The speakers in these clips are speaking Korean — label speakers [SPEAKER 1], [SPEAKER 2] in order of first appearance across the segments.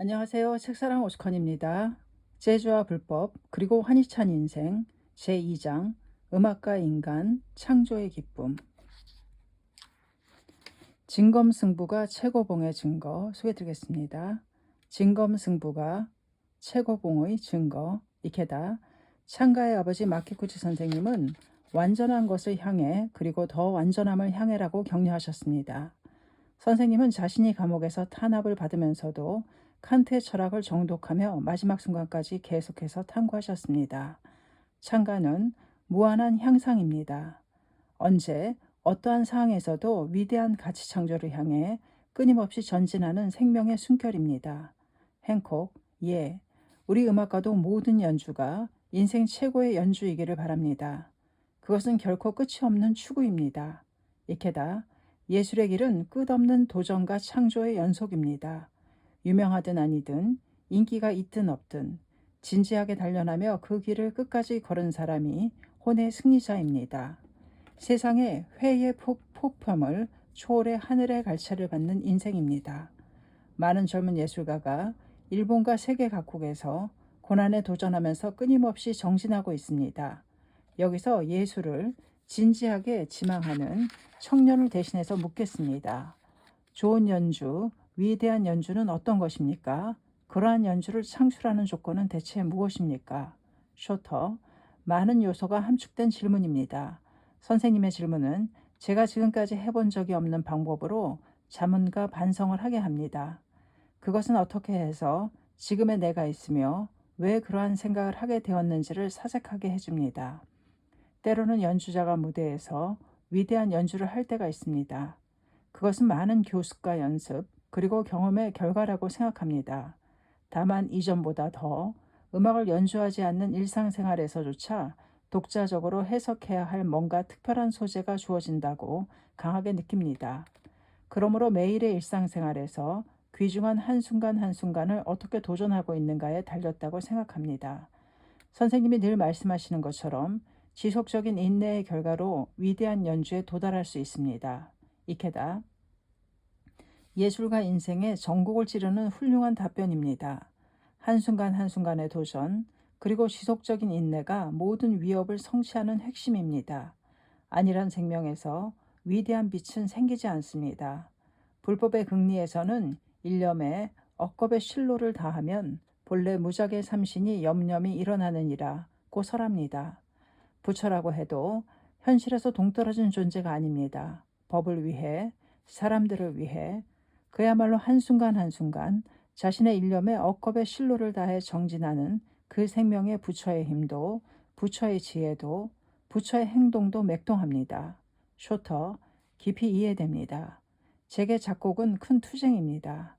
[SPEAKER 1] 안녕하세요. 책사랑 오스컨입니다. 재주와 불법 그리고 환희 찬 인생 제2장 음악과 인간 창조의 기쁨. 진검승부가 최고봉의 증거 소개드리겠습니다. 진검승부가 최고봉의 증거. 이케다 창가의 아버지 마키쿠치 선생님은 완전한 것을 향해 그리고 더 완전함을 향해라고 격려하셨습니다. 선생님은 자신이 감옥에서 탄압을 받으면서도 칸트의 철학을 정독하며 마지막 순간까지 계속해서 탐구하셨습니다. 창가는 무한한 향상입니다. 언제 어떠한 상황에서도 위대한 가치 창조를 향해 끊임없이 전진하는 생명의 숨결입니다. 행콕, 예. 우리 음악가도 모든 연주가 인생 최고의 연주이기를 바랍니다. 그것은 결코 끝이 없는 추구입니다. 이케다 예술의 길은 끝없는 도전과 창조의 연속입니다. 유명하든 아니든 인기가 있든 없든 진지하게 단련하며 그 길을 끝까지 걸은 사람이 혼의 승리자입니다. 세상의 회의 폭염을 초월해 하늘의 갈채를 받는 인생입니다. 많은 젊은 예술가가 일본과 세계 각국에서 고난에 도전하면서 끊임없이 정진하고 있습니다. 여기서 예술을 진지하게 지망하는 청년을 대신해서 묻겠습니다. 좋은 연주, 위대한 연주는 어떤 것입니까? 그러한 연주를 창출하는 조건은 대체 무엇입니까? 쇼터, 많은 요소가 함축된 질문입니다. 선생님의 질문은 제가 지금까지 해본 적이 없는 방법으로 자문과 반성을 하게 합니다. 그것은 어떻게 해서 지금의 내가 있으며 왜 그러한 생각을 하게 되었는지를 사색하게 해줍니다. 때로는 연주자가 무대에서 위대한 연주를 할 때가 있습니다. 그것은 많은 교습과 연습, 그리고 경험의 결과라고 생각합니다. 다만 이전보다 더 음악을 연주하지 않는 일상생활에서조차 독자적으로 해석해야 할 뭔가 특별한 소재가 주어진다고 강하게 느낍니다. 그러므로 매일의 일상생활에서 귀중한 한순간 한순간을 어떻게 도전하고 있는가에 달렸다고 생각합니다. 선생님이 늘 말씀하시는 것처럼 지속적인 인내의 결과로 위대한 연주에 도달할 수 있습니다. 이케다 예술가 인생의 전곡을 찌르는 훌륭한 답변입니다. 한순간 한순간의 도전, 그리고 지속적인 인내가 모든 위협을 성취하는 핵심입니다. 안일한 생명에서 위대한 빛은 생기지 않습니다. 불법의 긍리에서는 일념에 억겁의 실로를 다하면 본래 무작의 삼신이 염염이 일어나느니라 고설합니다. 부처라고 해도 현실에서 동떨어진 존재가 아닙니다. 법을 위해, 사람들을 위해, 그야말로 한순간 한순간 자신의 일념에 억겁의 실로를 다해 정진하는 그 생명의 부처의 힘도, 부처의 지혜도, 부처의 행동도 맥동합니다. 쇼터, 깊이 이해됩니다. 제게 작곡은 큰 투쟁입니다.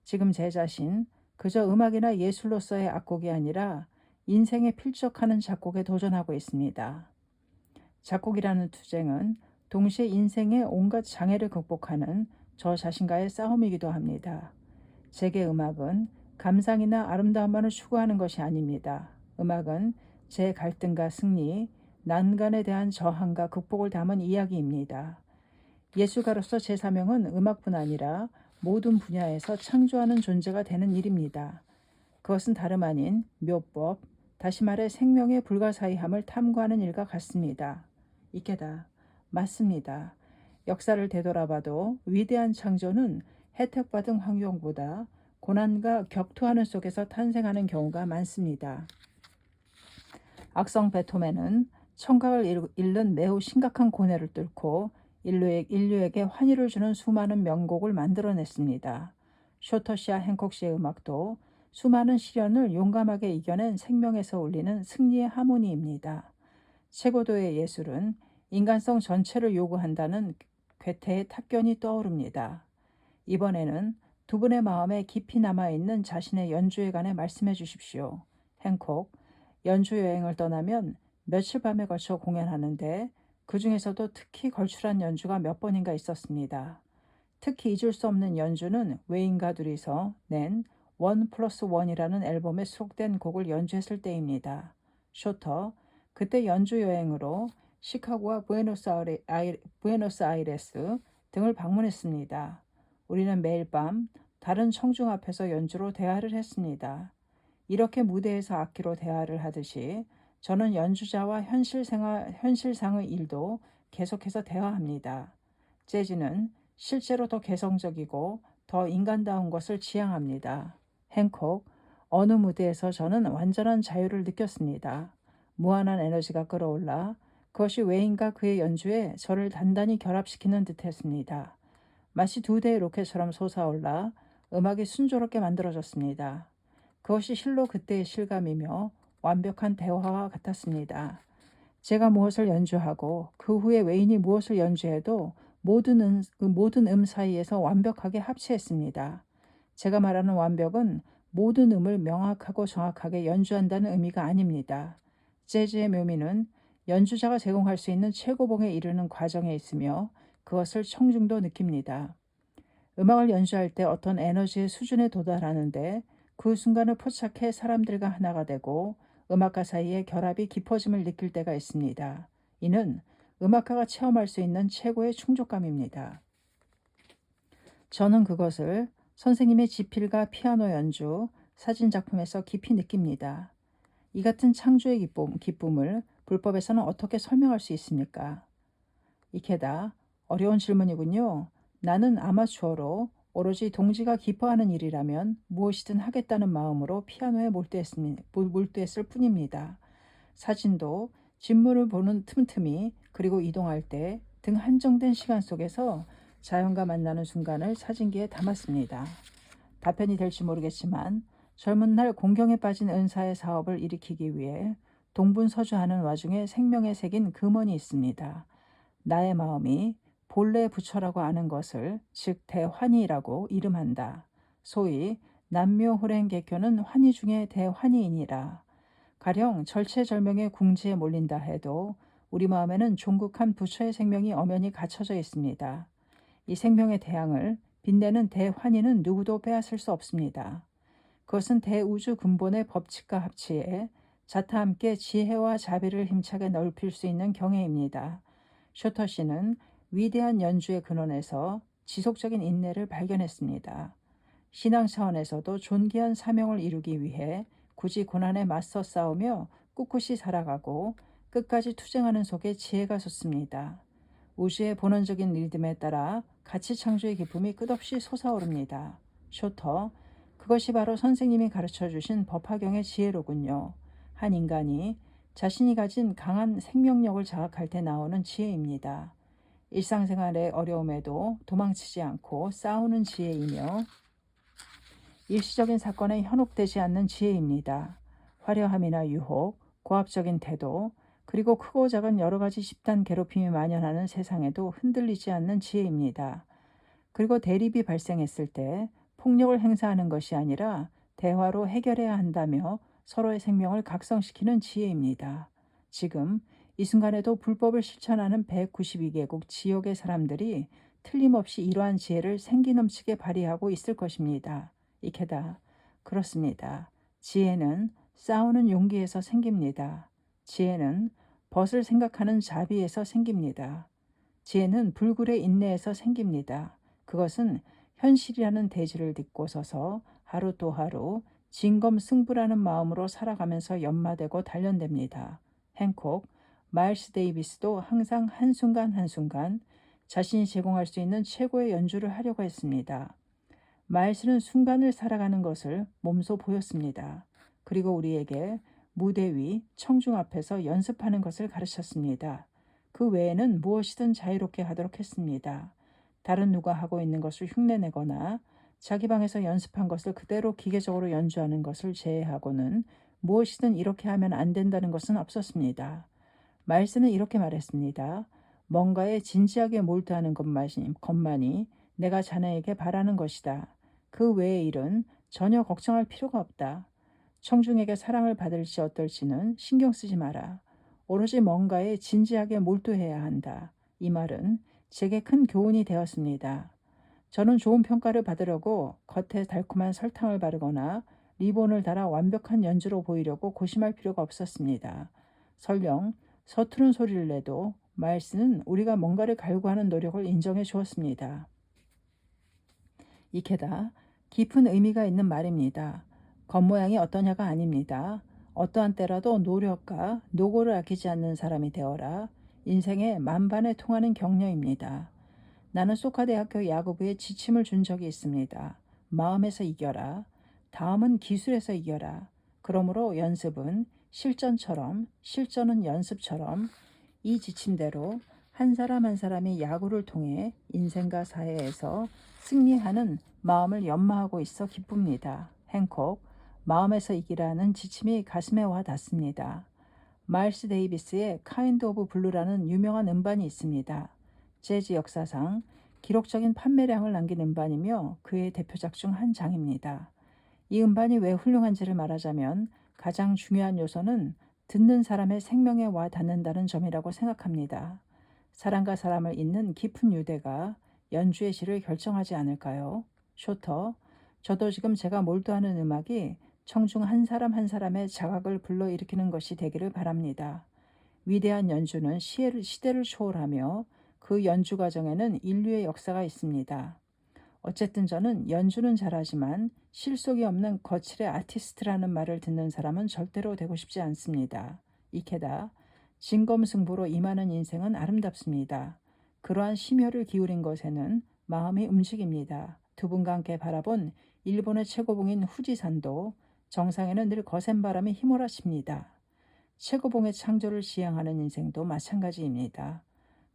[SPEAKER 1] 지금 제 자신, 그저 음악이나 예술로서의 악곡이 아니라 인생에 필적하는 작곡에 도전하고 있습니다. 작곡이라는 투쟁은 동시에 인생의 온갖 장애를 극복하는 저 자신과의 싸움이기도 합니다. 제게 음악은 감상이나 아름다움만을 추구하는 것이 아닙니다. 음악은 제 갈등과 승리, 난간에 대한 저항과 극복을 담은 이야기입니다. 예술가로서 제 사명은 음악뿐 아니라 모든 분야에서 창조하는 존재가 되는 일입니다. 그것은 다름 아닌 묘법, 다시 말해 생명의 불가사의함을 탐구하는 일과 같습니다. 이케다, 맞습니다. 역사를 되돌아봐도 위대한 창조는 혜택받은 환경보다 고난과 격투하는 속에서 탄생하는 경우가 많습니다. 악성 베토벤은 청각을 잃는 매우 심각한 고뇌를 뚫고 인류에게 환희를 주는 수많은 명곡을 만들어냈습니다. 쇼터시와 행콕시의 음악도 수많은 시련을 용감하게 이겨낸 생명에서 울리는 승리의 하모니입니다. 최고도의 예술은 인간성 전체를 요구한다는 괴테의 탁견이 떠오릅니다. 이번에는 두 분의 마음에 깊이 남아있는 자신의 연주에 관해 말씀해 주십시오. 행콕, 연주 여행을 떠나면 며칠 밤에 걸쳐 공연하는데 그 중에서도 특히 걸출한 연주가 몇 번인가 있었습니다. 특히 잊을 수 없는 연주는 외인과 둘이서 낸 원 플러스 원이라는 앨범에 수록된 곡을 연주했을 때입니다. 쇼터, 그때 연주 여행으로 시카고와 부에노스아이레스 등을 방문했습니다. 우리는 매일 밤 다른 청중 앞에서 연주로 대화를 했습니다. 이렇게 무대에서 악기로 대화를 하듯이 저는 연주자와 현실상의 일도 계속해서 대화합니다. 재즈는 실제로 더 개성적이고 더 인간다운 것을 지향합니다. 행콕, 어느 무대에서 저는 완전한 자유를 느꼈습니다. 무한한 에너지가 끌어올라 그것이 외인과 그의 연주에 저를 단단히 결합시키는 듯했습니다. 마치 두 대의 로켓처럼 솟아올라 음악이 순조롭게 만들어졌습니다. 그것이 실로 그때의 실감이며 완벽한 대화와 같았습니다. 제가 무엇을 연주하고 그 후에 외인이 무엇을 연주해도 모든 사이에서 완벽하게 합치했습니다. 제가 말하는 완벽은 모든 음을 명확하고 정확하게 연주한다는 의미가 아닙니다. 재즈의 묘미는 연주자가 제공할 수 있는 최고봉에 이르는 과정에 있으며 그것을 청중도 느낍니다. 음악을 연주할 때 어떤 에너지의 수준에 도달하는데 그 순간을 포착해 사람들과 하나가 되고 음악가 사이의 결합이 깊어짐을 느낄 때가 있습니다. 이는 음악가가 체험할 수 있는 최고의 충족감입니다. 저는 그것을 선생님의 지필과 피아노 연주, 사진 작품에서 깊이 느낍니다. 이 같은 창조의 기쁨을 불법에서는 어떻게 설명할 수 있습니까? 이케다 어려운 질문이군요. 나는 아마추어로 오로지 동지가 기뻐하는 일이라면 무엇이든 하겠다는 마음으로 피아노에 몰두했을 뿐입니다. 사진도 진물을 보는 틈틈이 그리고 이동할 때 등 한정된 시간 속에서 자연과 만나는 순간을 사진기에 담았습니다. 답변이 될지 모르겠지만 젊은 날 공경에 빠진 은사의 사업을 일으키기 위해 동분서주하는 와중에 생명에 새긴 금원이 있습니다. 나의 마음이 본래 부처라고 아는 것을 즉 대환희라고 이름한다. 소위 남묘호랭개교는 환희 중에 대환희이니라. 가령 절체절명의 궁지에 몰린다 해도 우리 마음에는 종국한 부처의 생명이 엄연히 갇혀져 있습니다. 이 생명의 태양을 빛내는 대환희는 누구도 빼앗을 수 없습니다. 그것은 대우주 근본의 법칙과 합치에 자타 함께 지혜와 자비를 힘차게 넓힐 수 있는 경애입니다. 쇼터 씨는 위대한 연주의 근원에서 지속적인 인내를 발견했습니다. 신앙 차원에서도 존귀한 사명을 이루기 위해 굳이 고난에 맞서 싸우며 꿋꿋이 살아가고 끝까지 투쟁하는 속에 지혜가 솟습니다. 우주의 본원적인 리듬에 따라 가치 창조의 기쁨이 끝없이 솟아오릅니다. 쇼터, 그것이 바로 선생님이 가르쳐 주신 법화경의 지혜로군요. 한 인간이 자신이 가진 강한 생명력을 자각할 때 나오는 지혜입니다. 일상생활의 어려움에도 도망치지 않고 싸우는 지혜이며 일시적인 사건에 현혹되지 않는 지혜입니다. 화려함이나 유혹, 고압적인 태도, 그리고 크고 작은 여러 가지 집단 괴롭힘이 만연하는 세상에도 흔들리지 않는 지혜입니다. 그리고 대립이 발생했을 때 폭력을 행사하는 것이 아니라 대화로 해결해야 한다며 서로의 생명을 각성시키는 지혜입니다. 지금 이 순간에도 불법을 실천하는 192개국 지역의 사람들이 틀림없이 이러한 지혜를 생기 넘치게 발휘하고 있을 것입니다. 이케다. 그렇습니다. 지혜는 싸우는 용기에서 생깁니다. 지혜는 벗을 생각하는 자비에서 생깁니다. 지혜는 불굴의 인내에서 생깁니다. 그것은 현실이라는 대지를 딛고 서서 하루 또 하루 진검승부라는 마음으로 살아가면서 연마되고 단련됩니다. 행콕, 마일스 데이비스도 항상 한순간 한순간 자신이 제공할 수 있는 최고의 연주를 하려고 했습니다. 마일스는 순간을 살아가는 것을 몸소 보였습니다. 그리고 우리에게 무대 위 청중 앞에서 연습하는 것을 가르쳤습니다. 그 외에는 무엇이든 자유롭게 하도록 했습니다. 다른 누가 하고 있는 것을 흉내내거나 자기 방에서 연습한 것을 그대로 기계적으로 연주하는 것을 제외하고는 무엇이든 이렇게 하면 안 된다는 것은 없었습니다. 마일스는 이렇게 말했습니다. 뭔가에 진지하게 몰두하는 것만이 내가 자네에게 바라는 것이다. 그 외의 일은 전혀 걱정할 필요가 없다. 청중에게 사랑을 받을지 어떨지는 신경 쓰지 마라. 오로지 뭔가에 진지하게 몰두해야 한다. 이 말은 제게 큰 교훈이 되었습니다. 저는 좋은 평가를 받으려고 겉에 달콤한 설탕을 바르거나 리본을 달아 완벽한 연주로 보이려고 고심할 필요가 없었습니다. 설령 서투른 소리를 내도 마일스는 우리가 뭔가를 갈구하는 노력을 인정해 주었습니다. 이케다 깊은 의미가 있는 말입니다. 겉모양이 어떠냐가 아닙니다. 어떠한 때라도 노력과 노고를 아끼지 않는 사람이 되어라. 인생의 만반에 통하는 격려입니다. 나는 소카대학교 야구부에 지침을 준 적이 있습니다. 마음에서 이겨라. 다음은 기술에서 이겨라. 그러므로 연습은 실전처럼, 실전은 연습처럼 이 지침대로 한 사람 한 사람이 야구를 통해 인생과 사회에서 승리하는 마음을 연마하고 있어 기쁩니다. 행콕, 마음에서 이기라는 지침이 가슴에 와 닿습니다. 마일스 데이비스의 카인드 오브 블루라는 유명한 음반이 있습니다. 재즈 역사상 기록적인 판매량을 남긴 음반이며 그의 대표작 중 한 장입니다. 이 음반이 왜 훌륭한지를 말하자면 가장 중요한 요소는 듣는 사람의 생명에 와 닿는다는 점이라고 생각합니다. 사람과 사람을 잇는 깊은 유대가 연주의 질을 결정하지 않을까요? 쇼터, 저도 지금 제가 몰두하는 음악이 청중 한 사람 한 사람의 자각을 불러일으키는 것이 되기를 바랍니다. 위대한 연주는 시대를 초월하며 그 연주 과정에는 인류의 역사가 있습니다. 어쨌든 저는 연주는 잘하지만 실속이 없는 거칠의 아티스트라는 말을 듣는 사람은 절대로 되고 싶지 않습니다. 이케다, 진검승부로 임하는 인생은 아름답습니다. 그러한 심혈을 기울인 것에는 마음이 움직입니다. 두 분과 함께 바라본 일본의 최고봉인 후지산도 정상에는 늘 거센 바람이 휘몰아칩니다. 최고봉의 창조를 지향하는 인생도 마찬가지입니다.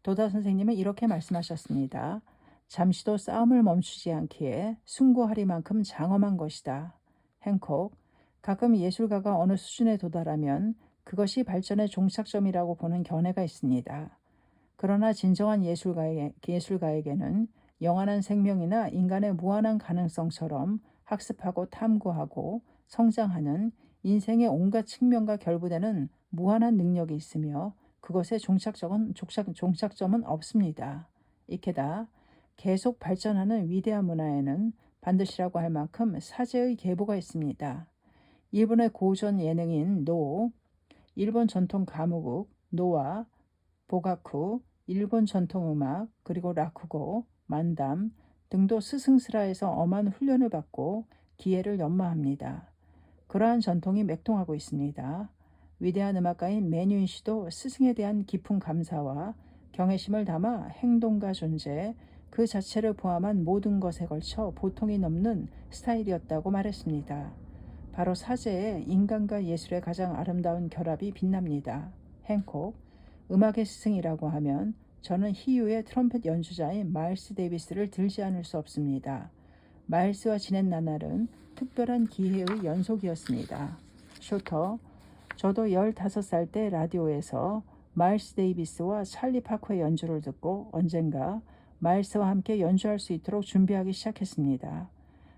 [SPEAKER 1] 도다 선생님은 이렇게 말씀하셨습니다. 잠시도 싸움을 멈추지 않기에 숭고하리만큼 장엄한 것이다. 행콕, 가끔 예술가가 어느 수준에 도달하면 그것이 발전의 종착점이라고 보는 견해가 있습니다. 그러나 진정한 예술가에게는 영원한 생명이나 인간의 무한한 가능성처럼 학습하고 탐구하고 성장하는 인생의 온갖 측면과 결부되는 무한한 능력이 있으며 그것의 종착점은 없습니다. 이케다 계속 발전하는 위대한 문화에는 반드시라고 할 만큼 사제의 계보가 있습니다. 일본의 고전 예능인 노, 일본 전통 가무국 노와 보가쿠, 일본 전통음악, 그리고 라쿠고, 만담 등도 스승스라에서 엄한 훈련을 받고 기회를 연마합니다. 그러한 전통이 맥동하고 있습니다. 위대한 음악가인 매뉴인 씨도 스승에 대한 깊은 감사와 경외심을 담아 행동과 존재, 그 자체를 포함한 모든 것에 걸쳐 보통이 넘는 스타일이었다고 말했습니다. 바로 사제의 인간과 예술의 가장 아름다운 결합이 빛납니다. 행콕, 음악의 스승이라고 하면 저는 희유의 트럼펫 연주자인 마일스 데이비스를 들지 않을 수 없습니다. 마일스와 지낸 나날은 특별한 기회의 연속이었습니다. 쇼터, 저도 15살 때 라디오에서 마일스 데이비스와 찰리 파커의 연주를 듣고 언젠가 마일스와 함께 연주할 수 있도록 준비하기 시작했습니다.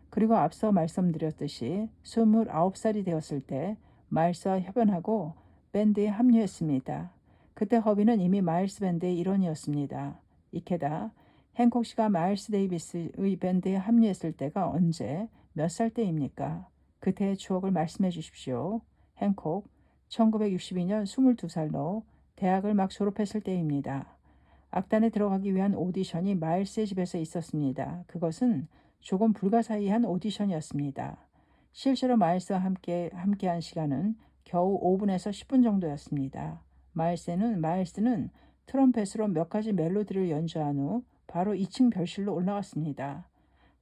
[SPEAKER 1] 그리고 앞서 말씀드렸듯이 29살이 되었을 때 마일스와 협연하고 밴드에 합류했습니다. 그때 허비는 이미 마일스 밴드의 일원이었습니다. 이케다 행콕 씨가 마일스 데이비스의 밴드에 합류했을 때가 언제 몇 살 때입니까? 그때의 추억을 말씀해 주십시오. 행콕 1962년 22살로 대학을 막 졸업했을 때입니다. 악단에 들어가기 위한 오디션이 마일스의 집에서 있었습니다. 그것은 조금 불가사의한 오디션이었습니다. 실제로 마일스와 함께한 시간은 겨우 5분에서 10분 정도였습니다. 마일스는 트럼펫으로 몇 가지 멜로디를 연주한 후 바로 2층 별실로 올라갔습니다.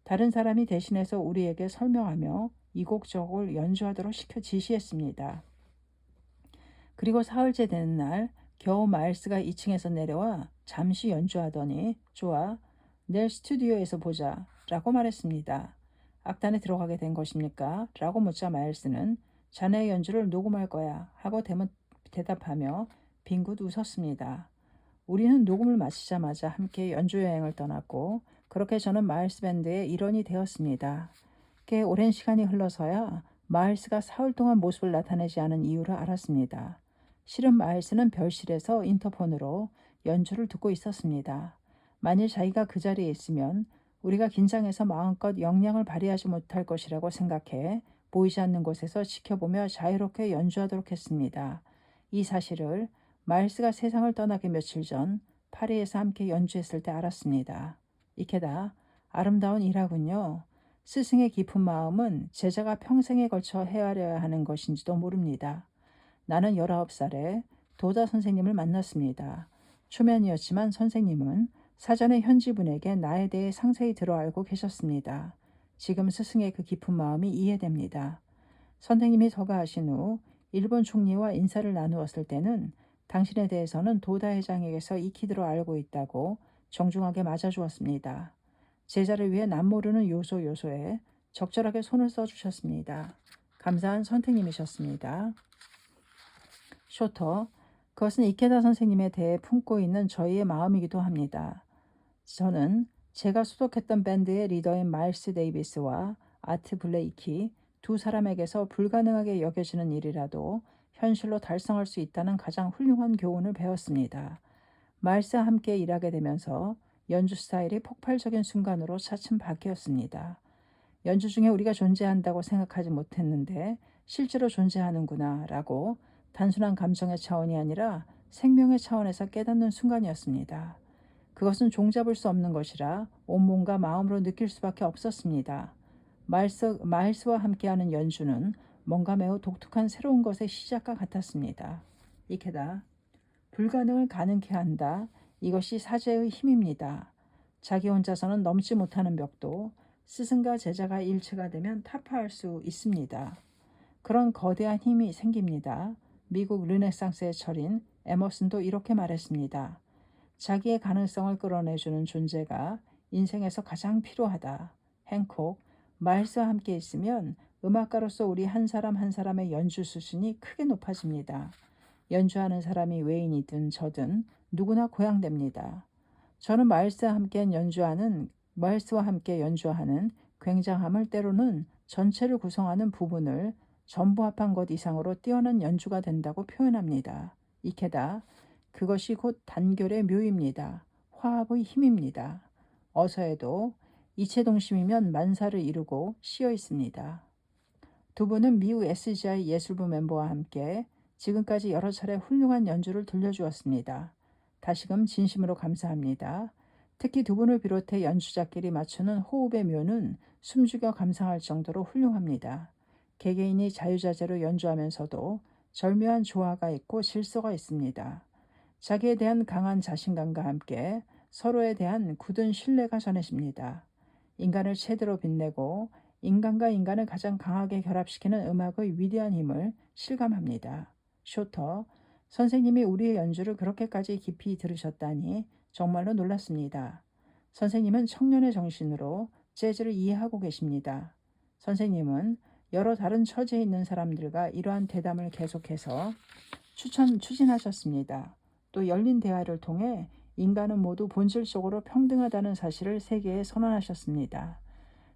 [SPEAKER 1] 다른 사람이 대신해서 우리에게 설명하며 이 곡 저 곡을 연주하도록 지시했습니다. 그리고 사흘째 되는 날 겨우 마일스가 2층에서 내려와 잠시 연주하더니 좋아, 내일 스튜디오에서 보자 라고 말했습니다. 악단에 들어가게 된 것입니까? 라고 묻자 마일스는 자네의 연주를 녹음할 거야 하고 대답하며 빙긋 웃었습니다. 우리는 녹음을 마치자마자 함께 연주 여행을 떠났고 그렇게 저는 마일스 밴드의 일원이 되었습니다. 꽤 오랜 시간이 흘러서야 마일스가 사흘 동안 모습을 나타내지 않은 이유를 알았습니다. 실은 마일스는 별실에서 인터폰으로 연주를 듣고 있었습니다. 만일 자기가 그 자리에 있으면 우리가 긴장해서 마음껏 역량을 발휘하지 못할 것이라고 생각해 보이지 않는 곳에서 지켜보며 자유롭게 연주하도록 했습니다. 이 사실을 마일스가 세상을 떠나기 며칠 전 파리에서 함께 연주했을 때 알았습니다. 이케다 아름다운 일하군요. 스승의 깊은 마음은 제자가 평생에 걸쳐 헤아려야 하는 것인지도 모릅니다. 나는 19살에 도자 선생님을 만났습니다. 초면이었지만 선생님은 사전에 현지분에게 나에 대해 상세히 들어 알고 계셨습니다. 지금 스승의 그 깊은 마음이 이해됩니다. 선생님이 서가하신 후 일본 총리와 인사를 나누었을 때는 당신에 대해서는 도다 회장에게서 익히 들어 알고 있다고 정중하게 맞아주었습니다. 제자를 위해 남모르는 요소요소에 적절하게 손을 써주셨습니다. 감사한 선생님이셨습니다. 쇼터, 그것은 이케다 선생님에 대해 품고 있는 저희의 마음이기도 합니다. 저는 제가 소속했던 밴드의 리더인 마일스 데이비스와 아트 블레이키 두 사람에게서 불가능하게 여겨지는 일이라도 현실로 달성할 수 있다는 가장 훌륭한 교훈을 배웠습니다. 마일스와 함께 일하게 되면서 연주 스타일이 폭발적인 순간으로 차츰 바뀌었습니다. 연주 중에 우리가 존재한다고 생각하지 못했는데 실제로 존재하는구나 라고 단순한 감정의 차원이 아니라 생명의 차원에서 깨닫는 순간이었습니다. 그것은 종잡을 수 없는 것이라 온몸과 마음으로 느낄 수밖에 없었습니다. 마일스와 함께하는 연주는 뭔가 매우 독특한 새로운 것의 시작과 같았습니다. 이케다, 불가능을 가능케 한다. 이것이 사제의 힘입니다. 자기 혼자서는 넘지 못하는 벽도 스승과 제자가 일체가 되면 타파할 수 있습니다. 그런 거대한 힘이 생깁니다. 미국 르네상스의 철인 에머슨도 이렇게 말했습니다. 자기의 가능성을 끌어내주는 존재가 인생에서 가장 필요하다. 행콕, 마일스와 함께 있으면 음악가로서 우리 한 사람 한 사람의 연주 수준이 크게 높아집니다. 연주하는 사람이 외인이든 저든 누구나 고양됩니다. 저는 마일스와 함께 연주하는 굉장함을 때로는 전체를 구성하는 부분을 전부 합한 것 이상으로 뛰어난 연주가 된다고 표현합니다. 이케다, 그것이 곧 단결의 묘입니다. 화합의 힘입니다. 어서에도 이체동심이면 만사를 이루고 씌어 있습니다. 두 분은 미국 SGI 예술부 멤버와 함께 지금까지 여러 차례 훌륭한 연주를 들려주었습니다. 다시금 진심으로 감사합니다. 특히 두 분을 비롯해 연주자끼리 맞추는 호흡의 묘는 숨죽여 감상할 정도로 훌륭합니다. 개개인이 자유자재로 연주하면서도 절묘한 조화가 있고 질서가 있습니다. 자기에 대한 강한 자신감과 함께 서로에 대한 굳은 신뢰가 전해집니다. 인간을 최대로 빛내고 인간과 인간을 가장 강하게 결합시키는 음악의 위대한 힘을 실감합니다. 쇼터, 선생님이 우리의 연주를 그렇게까지 깊이 들으셨다니 정말로 놀랐습니다. 선생님은 청년의 정신으로 재즈를 이해하고 계십니다. 선생님은 여러 다른 처지에 있는 사람들과 이러한 대담을 계속해서 추진하셨습니다. 또 열린 대화를 통해 인간은 모두 본질적으로 평등하다는 사실을 세계에 선언하셨습니다.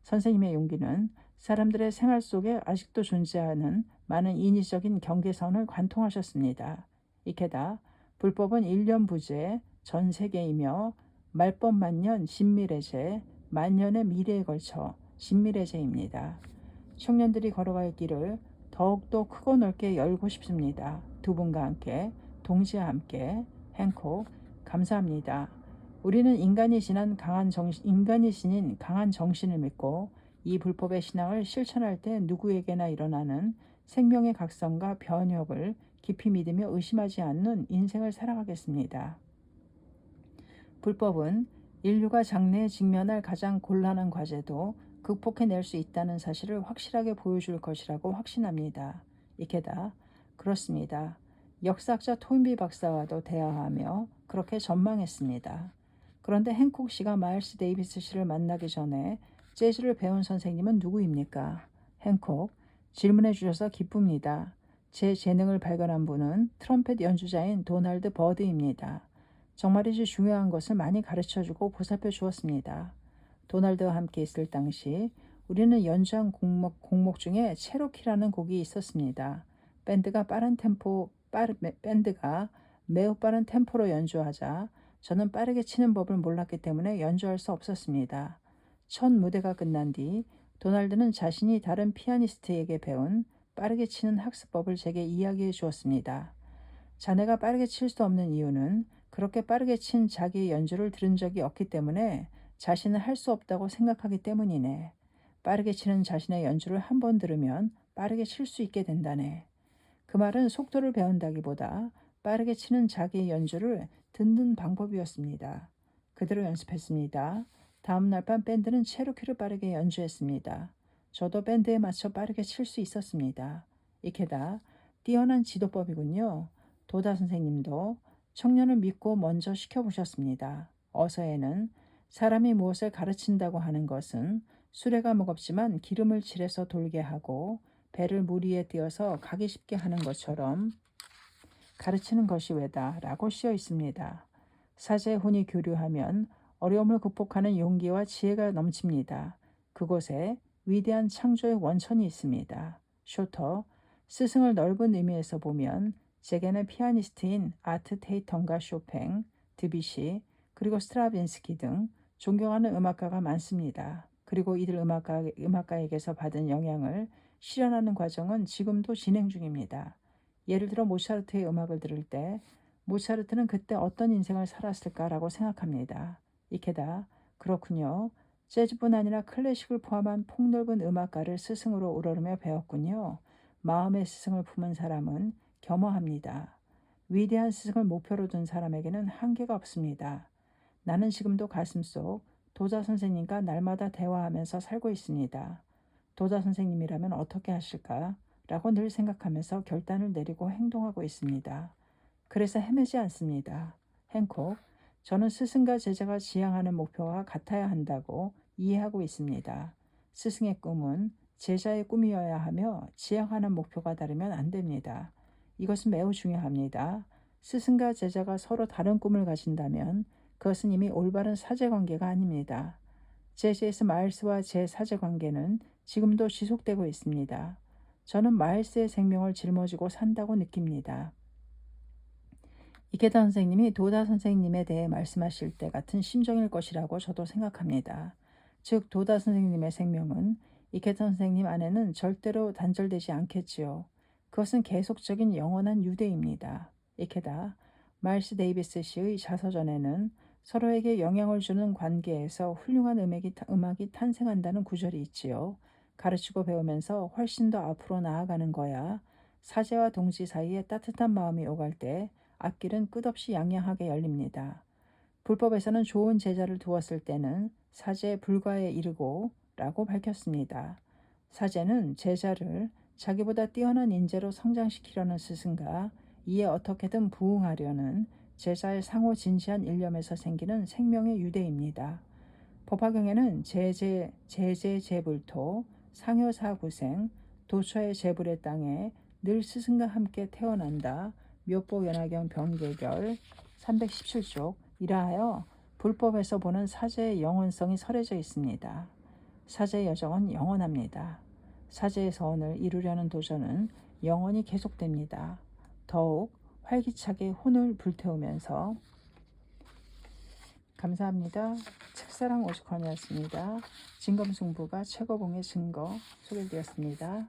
[SPEAKER 1] 선생님의 용기는 사람들의 생활 속에 아직도 존재하는 많은 인위적인 경계선을 관통하셨습니다. 이케다, 불법은 일념부재, 전 세계이며 말법 만년 진미래제, 만년의 미래에 걸쳐 진미래제입니다. 청년들이 걸어갈 길을 더욱더 크고 넓게 열고 싶습니다. 두 분과 함께, 동지와 함께, 행콕, 감사합니다. 우리는 인간이 지닌 강한 정신을 믿고 이 불법의 신앙을 실천할 때 누구에게나 일어나는 생명의 각성과 변혁을 깊이 믿으며 의심하지 않는 인생을 살아가겠습니다. 불법은 인류가 장래에 직면할 가장 곤란한 과제도 극복해낼 수 있다는 사실을 확실하게 보여줄 것이라고 확신합니다. 이케다, 그렇습니다. 역사학자 토인비 박사와도 대화하며 그렇게 전망했습니다. 그런데 행콕 씨가 마일스 데이비스 씨를 만나기 전에 재즈를 배운 선생님은 누구입니까? 행콕, 질문해 주셔서 기쁩니다. 제 재능을 발견한 분은 트럼펫 연주자인 도널드 버드입니다. 정말이지 중요한 것을 많이 가르쳐주고 보살펴 주었습니다. 도널드와 함께 있을 당시 우리는 연주한 곡목 중에 체로키라는 곡이 있었습니다. 밴드가 매우 빠른 템포로 연주하자 저는 빠르게 치는 법을 몰랐기 때문에 연주할 수 없었습니다. 첫 무대가 끝난 뒤 도널드는 자신이 다른 피아니스트에게 배운 빠르게 치는 학습법을 제게 이야기해 주었습니다. 자네가 빠르게 칠 수 없는 이유는 그렇게 빠르게 친 자기의 연주를 들은 적이 없기 때문에 자신은 할 수 없다고 생각하기 때문이네. 빠르게 치는 자신의 연주를 한 번 들으면 빠르게 칠 수 있게 된다네. 그 말은 속도를 배운다기보다 빠르게 치는 자기의 연주를 듣는 방법이었습니다. 그대로 연습했습니다. 다음 날 밤 밴드는 체로키를 빠르게 연주했습니다. 저도 밴드에 맞춰 빠르게 칠 수 있었습니다. 이케다 뛰어난 지도법이군요. 도다 선생님도 청년을 믿고 먼저 시켜보셨습니다. 어서에는 사람이 무엇을 가르친다고 하는 것은 수레가 무겁지만 기름을 칠해서 돌게 하고 배를 물 위에 띄어서 가기 쉽게 하는 것처럼 가르치는 것이 왜다라고 쓰여 있습니다. 사제의 혼이 교류하면 어려움을 극복하는 용기와 지혜가 넘칩니다. 그곳에 위대한 창조의 원천이 있습니다. 쇼터, 스승을 넓은 의미에서 보면 제게는 피아니스트인 아트 테이턴과 쇼팽, 드뷔시, 그리고 스트라빈스키 등 존경하는 음악가가 많습니다. 그리고 이들 음악가에게서 받은 영향을 실현하는 과정은 지금도 진행 중입니다. 예를 들어 모차르트의 음악을 들을 때 모차르트는 그때 어떤 인생을 살았을까라고 생각합니다. 이케다 그렇군요. 재즈뿐 아니라 클래식을 포함한 폭넓은 음악가를 스승으로 우러르며 배웠군요. 마음의 스승을 품은 사람은 겸허합니다. 위대한 스승을 목표로 둔 사람에게는 한계가 없습니다. 나는 지금도 가슴속 도자 선생님과 날마다 대화하면서 살고 있습니다. 도자 선생님이라면 어떻게 하실까? 라고 늘 생각하면서 결단을 내리고 행동하고 있습니다. 그래서 헤매지 않습니다. 행콕, 저는 스승과 제자가 지향하는 목표와 같아야 한다고 이해하고 있습니다. 스승의 꿈은 제자의 꿈이어야 하며 지향하는 목표가 다르면 안 됩니다. 이것은 매우 중요합니다. 스승과 제자가 서로 다른 꿈을 가진다면 그것은 이미 올바른 사제관계가 아닙니다. 제시에서 마일스와 제 사제관계는 지금도 지속되고 있습니다. 저는 마일스의 생명을 짊어지고 산다고 느낍니다. 이케다 선생님이 도다 선생님에 대해 말씀하실 때 같은 심정일 것이라고 저도 생각합니다. 즉 도다 선생님의 생명은 이케다 선생님 안에는 절대로 단절되지 않겠지요. 그것은 계속적인 영원한 유대입니다. 이케다 마일스 데이비스 씨의 자서전에는 서로에게 영향을 주는 관계에서 훌륭한 음악이 탄생한다는 구절이 있지요. 가르치고 배우면서 훨씬 더 앞으로 나아가는 거야. 사제와 동지 사이에 따뜻한 마음이 오갈 때 앞길은 끝없이 양양하게 열립니다. 불법에서는 좋은 제자를 두었을 때는 사제의 불과에 이르고 라고 밝혔습니다. 사제는 제자를 자기보다 뛰어난 인재로 성장시키려는 스승과 이에 어떻게든 부응하려는 제자의 상호 진지한 일념에서 생기는 생명의 유대입니다. 법화경에는 제불토, 상효사구생, 도처의 제불의 땅에 늘 스승과 함께 태어난다. 묘보연화경 병계결 317쪽 이라하여 불법에서 보는 사제의 영원성이 설해져 있습니다. 사제의 여정은 영원합니다. 사제의 서원을 이루려는 도전은 영원히 계속됩니다. 더욱 활기차게 혼을 불태우면서 감사합니다. 책사랑 오죽헌이었습니다. 진검승부가 최고봉의 증거 소개드렸습니다.